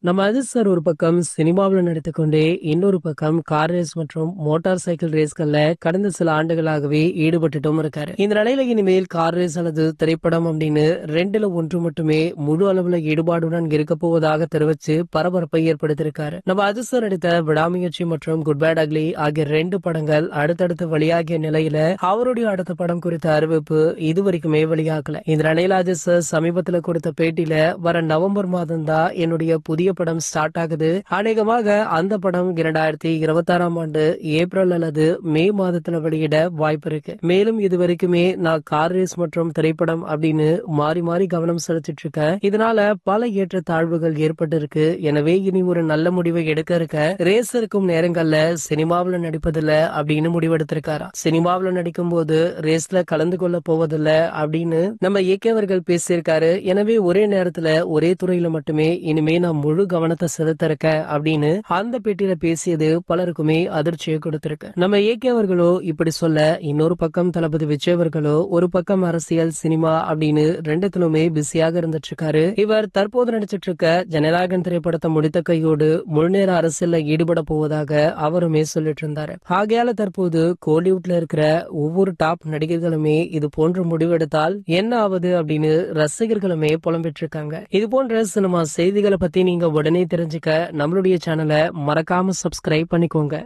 நம்ம அஜித் சார் ஒரு பக்கம் சினிமாவில் நடித்துக்கொண்டே இன்னொரு பக்கம் கார் ரேஸ் மற்றும் மோட்டார் சைக்கிள் ரேஸ்கள்ல கடந்த சில ஆண்டுகளாகவே ஈடுபட்டுட்டும் இருக்காரு. இந்த நிலையில இனிமேல் கார் ரேஸ் அல்லது திரைப்படம் அப்படின்னு ரெண்டுல ஒன்று மட்டுமே முழு அளவுல ஈடுபாடுடன் இருக்க போவதாக தெரிவிச்சு பரபரப்பை ஏற்படுத்தியிருக்காரு. நம்ம அஜித் சார் நடித்த விடாமுயற்சி மற்றும் குட் பேட் அக்லி ஆகிய ரெண்டு படங்கள் அடுத்தடுத்து வெளியாகிய நிலையில அவருடைய அடுத்த படம் குறித்த அறிவிப்பு இதுவரைக்குமே வெளியாகல. இந்த நிலையில அஜித் சார் சமீபத்துல கொடுத்த பேட்டியில வர நவம்பர் மாதம் தான் என்னுடைய புதிய படம் ஸ்டார்ட் ஆகுது. அநேகமாக அந்த படம் 2026ஆம் ஆண்டு ஏப்ரல் அல்லது மே மாதத்துல வெளியிட வாய்ப்பு இருக்கு. மேலும் இது வரைக்குமே நான் கார் ரேஸ் மற்றும் திரைப்படம் அப்படின்னு மாறி மாறி கவனம் செலுத்திட்டு இருக்கேன். இதனால பல ஏற்ற தாழ்வுகள் ஏற்பட்டு இருக்கு. எனவே இனி ஒரு நல்ல முடிவை எடுக்க இருக்க ரேஸ் இருக்கும் நேரங்கள்ல சினிமாவில் நடிப்பதில்ல அப்படின்னு முடிவெடுத்திருக்காரா. சினிமாவில் நடிக்கும் போது ரேஸ்ல கலந்து கொள்ள போவதில்ல அப்படின்னு நம்ம இயக்கியவர்கள் பேசியிருக்காரு. எனவே ஒரே நேரத்துல ஒரே துறையில மட்டுமே இனிமே நான் முழு கவனத்தை செலுத்த இருக்க அப்படின்னு அந்த பேட்டியில பேசியது பலருக்குமே அதிர்ச்சியை கொடுத்திருக்கு. நம்ம இயக்கியவர்களோ இப்படி சொல்ல, இன்னொரு பக்கம் தளபதி விஜய் அவர்களோ ஒரு பக்கம் அரசியல் சினிமா அப்படின்னு ரெண்டுத்திலுமே பிஸியாக இருந்துட்டு இருக்காரு. இவர் தற்போது நடிச்சிட்டு இருக்க ஜனநாயகன் திரைப்படத்தை முடித்த கையோடு முழுநேர அரசியல்ல ஈடுபட போவதாக அவருமே சொல்லிட்டு இருந்தாரு. ஆகையால தற்போது கோலிவுட்ல இருக்கிற ஒவ்வொரு டாப் நடிகர்களுமே இது போன்ற முடிவெடுத்தால் என்ன ஆவது அப்படின்னு ரசிகர்களுமே புலம்பிட்டு இருக்காங்க. இது போன்ற சினிமா செய்திகளை பத்தி நீங்க உடனே தெரிஞ்சுக்க நம்மளுடைய சேனலை மறக்காம சப்ஸ்கிரைப் பண்ணிக்கோங்க.